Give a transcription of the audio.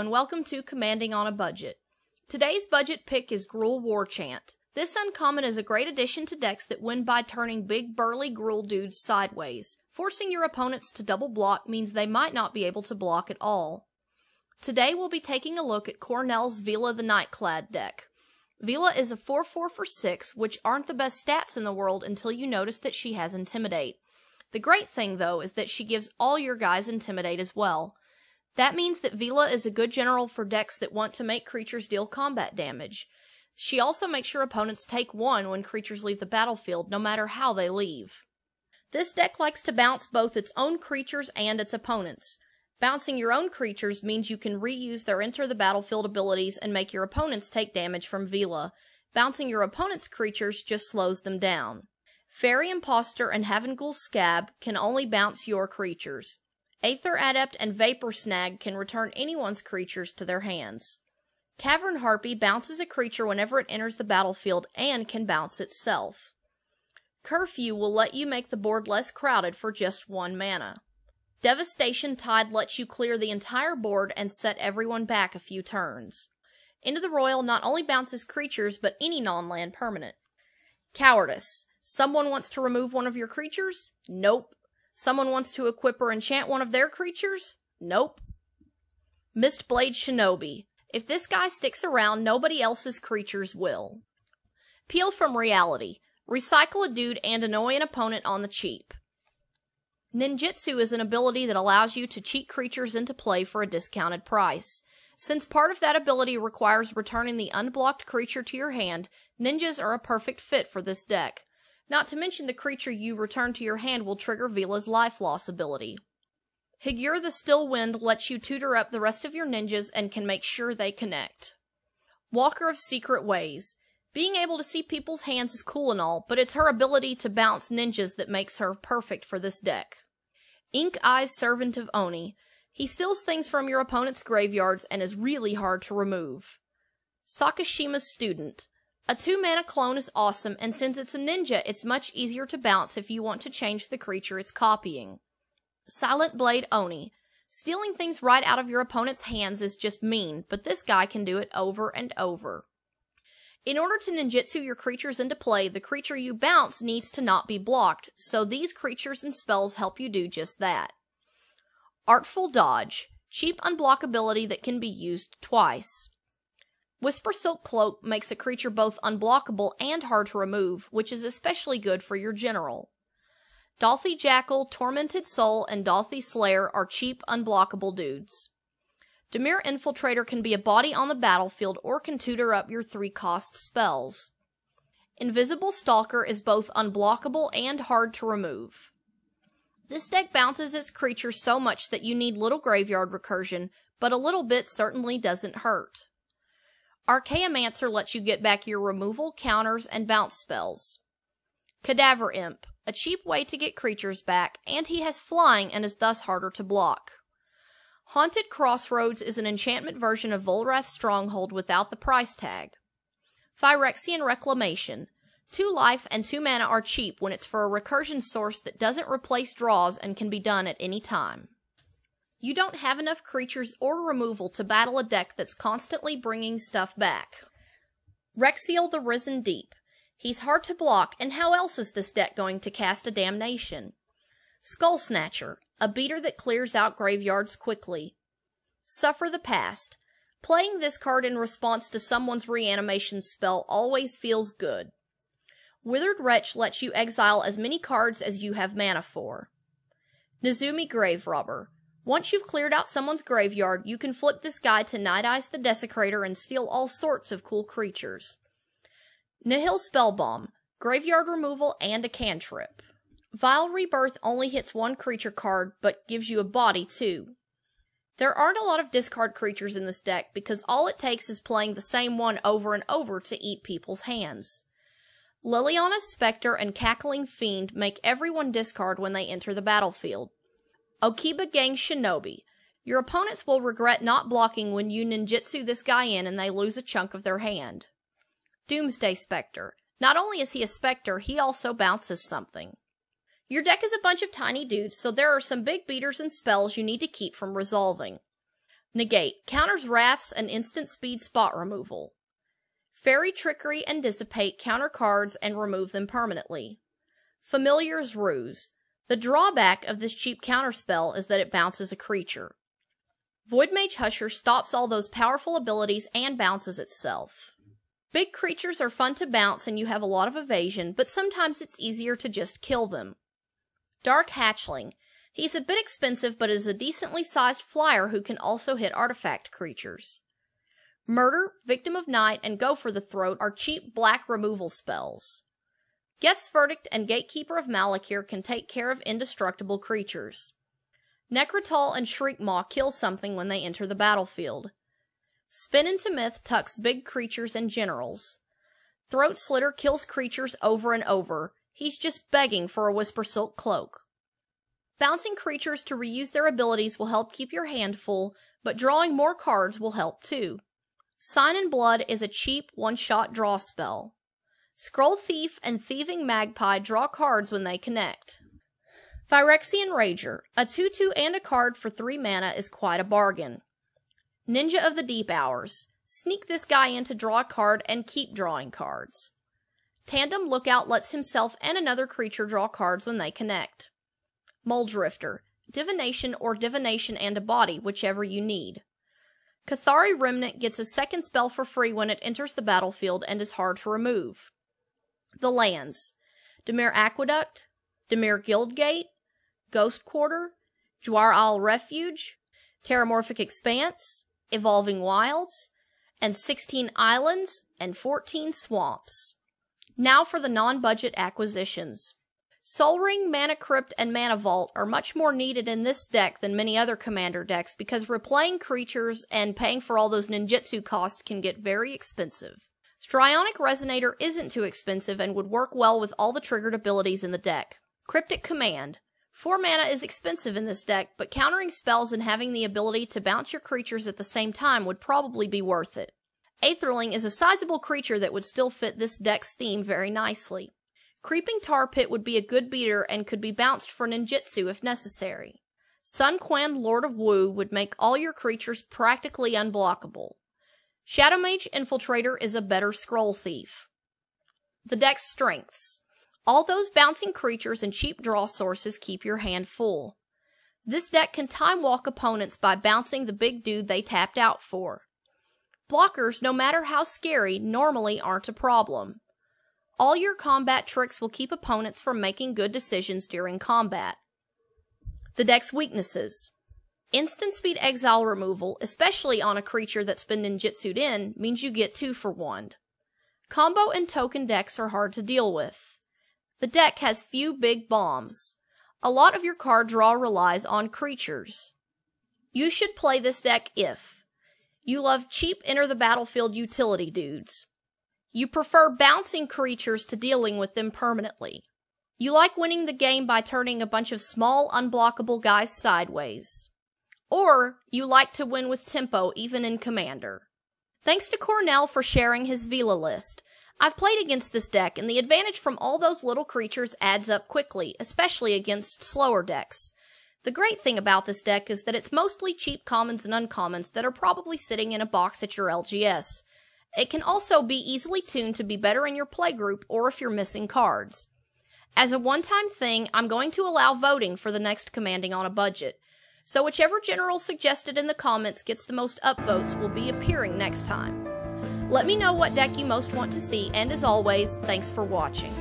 and welcome to Commanding on a Budget. Today's budget pick is Gruul Warchant. This uncommon is a great addition to decks that win by turning big burly Gruul dudes sideways. Forcing your opponents to double block means they might not be able to block at all. Today we'll be taking a look at Cornell's Vela the Night-Clad deck. Vela is a 4/4 for 6, which aren't the best stats in the world until you notice that she has Intimidate. The great thing, though, is that she gives all your guys Intimidate as well. That means that Vela is a good general for decks that want to make creatures deal combat damage. She also makes your opponents take 1 when creatures leave the battlefield, no matter how they leave. This deck likes to bounce both its own creatures and its opponents. Bouncing your own creatures means you can reuse their enter the battlefield abilities and make your opponents take damage from Vela. Bouncing your opponent's creatures just slows them down. Fairy Imposter and Havengul Scab can only bounce your creatures. Aether Adept and Vapor Snag can return anyone's creatures to their hands. Cavern Harpy bounces a creature whenever it enters the battlefield and can bounce itself. Curfew will let you make the board less crowded for just 1 mana. Devastation Tide lets you clear the entire board and set everyone back a few turns. Into the Royal not only bounces creatures, but any non-land permanent. Cowardice. Someone wants to remove one of your creatures? Nope. Someone wants to equip or enchant one of their creatures? Nope. Mistblade Shinobi. If this guy sticks around, nobody else's creatures will. Peel from Reality. Recycle a dude and annoy an opponent on the cheap. Ninjutsu is an ability that allows you to cheat creatures into play for a discounted price. Since part of that ability requires returning the unblocked creature to your hand, ninjas are a perfect fit for this deck. Not to mention the creature you return to your hand will trigger Vela's Life Loss ability. Higur the Still Wind lets you tutor up the rest of your ninjas and can make sure they connect. Walker of Secret Ways. Being able to see people's hands is cool and all, but it's her ability to bounce ninjas that makes her perfect for this deck. Ink Eyes Servant of Oni. He steals things from your opponent's graveyards and is really hard to remove. Sakashima's Student. A 2-mana clone is awesome, and since it's a ninja, it's much easier to bounce if you want to change the creature it's copying. Silent Blade Oni. Stealing things right out of your opponent's hands is just mean, but this guy can do it over and over. In order to ninjutsu your creatures into play, the creature you bounce needs to not be blocked, so these creatures and spells help you do just that. Artful Dodge. Cheap unblockability that can be used twice. Whisper Silk Cloak makes a creature both unblockable and hard to remove, which is especially good for your general. Dalthy Jackal, Tormented Soul, and Dalthy Slayer are cheap unblockable dudes. Dimir Infiltrator can be a body on the battlefield or can tutor up your 3-cost spells. Invisible Stalker is both unblockable and hard to remove. This deck bounces its creatures so much that you need little graveyard recursion, but a little bit certainly doesn't hurt. Archaeomancer lets you get back your removal, counters, and bounce spells. Cadaver Imp, a cheap way to get creatures back, and he has flying and is thus harder to block. Haunted Crossroads is an enchantment version of Volrath's Stronghold without the price tag. Phyrexian Reclamation. 2 life and 2 mana are cheap when it's for a recursion source that doesn't replace draws and can be done at any time. You don't have enough creatures or removal to battle a deck that's constantly bringing stuff back. Rexiel the Risen Deep. He's hard to block, and how else is this deck going to cast a Damnation? Skull Snatcher, a beater that clears out graveyards quickly. Suffer the Past. Playing this card in response to someone's reanimation spell always feels good. Withered Wretch lets you exile as many cards as you have mana for. Nezumi Grave Robber. Once you've cleared out someone's graveyard, you can flip this guy to Night Eyes the Desecrator and steal all sorts of cool creatures. Nihil Spellbomb. Graveyard removal and a cantrip. Vile Rebirth only hits 1 creature card, but gives you a body too. There aren't a lot of discard creatures in this deck because all it takes is playing the same one over and over to eat people's hands. Liliana's Spectre and Cackling Fiend make everyone discard when they enter the battlefield. Okiba Gang Shinobi. Your opponents will regret not blocking when you ninjutsu this guy in and they lose a chunk of their hand. Doomsday Spectre. Not only is he a specter, he also bounces something. Your deck is a bunch of tiny dudes, so there are some big beaters and spells you need to keep from resolving. Negate counters wraths and instant speed spot removal. Fairy Trickery and Dissipate counter cards and remove them permanently. Familiar's Ruse. The drawback of this cheap counterspell is that it bounces a creature. Voidmage Husher stops all those powerful abilities and bounces itself. Big creatures are fun to bounce and you have a lot of evasion, but sometimes it's easier to just kill them. Dark Hatchling. He's a bit expensive but is a decently sized flyer who can also hit artifact creatures. Murder, Victim of Night, and Go for the Throat are cheap black removal spells. Geth's Verdict and Gatekeeper of Malakir can take care of indestructible creatures. Necrotal and Shriekmaw kill something when they enter the battlefield. Spin into Myth tucks big creatures and generals. Throat Slitter kills creatures over and over. He's just begging for a Whisper Silk Cloak. Bouncing creatures to reuse their abilities will help keep your hand full, but drawing more cards will help too. Sign in Blood is a cheap one-shot draw spell. Scroll Thief and Thieving Magpie draw cards when they connect. Phyrexian Rager, a 2/2 and a card for 3 mana is quite a bargain. Ninja of the Deep Hours. Sneak this guy in to draw a card and keep drawing cards. Tandem Lookout lets himself and another creature draw cards when they connect. Muldrifter. Divination or Divination and a body, whichever you need. Cathari Remnant gets a second spell for free when it enters the battlefield and is hard to remove. The lands. Dimir Aqueduct, Dimir Guildgate, Ghost Quarter, Jwar Al Refuge, Terramorphic Expanse, Evolving Wilds, and 16 islands and 14 swamps. Now for the non-budget acquisitions. Sol Ring, Mana Crypt, and Mana Vault are much more needed in this deck than many other commander decks because replaying creatures and paying for all those ninjutsu costs can get very expensive. Strionic Resonator isn't too expensive and would work well with all the triggered abilities in the deck. Cryptic Command. 4 mana is expensive in this deck, but countering spells and having the ability to bounce your creatures at the same time would probably be worth it. Aetherling is a sizable creature that would still fit this deck's theme very nicely. Creeping Tar Pit would be a good beater and could be bounced for ninjutsu if necessary. Sun Quan, Lord of Wu, would make all your creatures practically unblockable. Shadowmage Infiltrator is a better Scroll Thief. The deck's strengths. All those bouncing creatures and cheap draw sources keep your hand full. This deck can time walk opponents by bouncing the big dude they tapped out for. Blockers, no matter how scary, normally aren't a problem. All your combat tricks will keep opponents from making good decisions during combat. The deck's weaknesses. Instant speed exile removal, especially on a creature that's been ninjutsu'd in, means you get 2 for 1. Combo and token decks are hard to deal with. The deck has few big bombs. A lot of your card draw relies on creatures. You should play this deck if you love cheap enter the battlefield utility dudes. You prefer bouncing creatures to dealing with them permanently. You like winning the game by turning a bunch of small, unblockable guys sideways. Or you like to win with tempo even in Commander. Thanks to Cornell for sharing his Vela list. I've played against this deck, and the advantage from all those little creatures adds up quickly, especially against slower decks. The great thing about this deck is that it's mostly cheap commons and uncommons that are probably sitting in a box at your LGS. It can also be easily tuned to be better in your playgroup or if you're missing cards. As a one-time thing, I'm going to allow voting for the next Commanding on a Budget. So whichever general suggested in the comments gets the most upvotes will be appearing next time. Let me know what deck you most want to see, and as always, thanks for watching.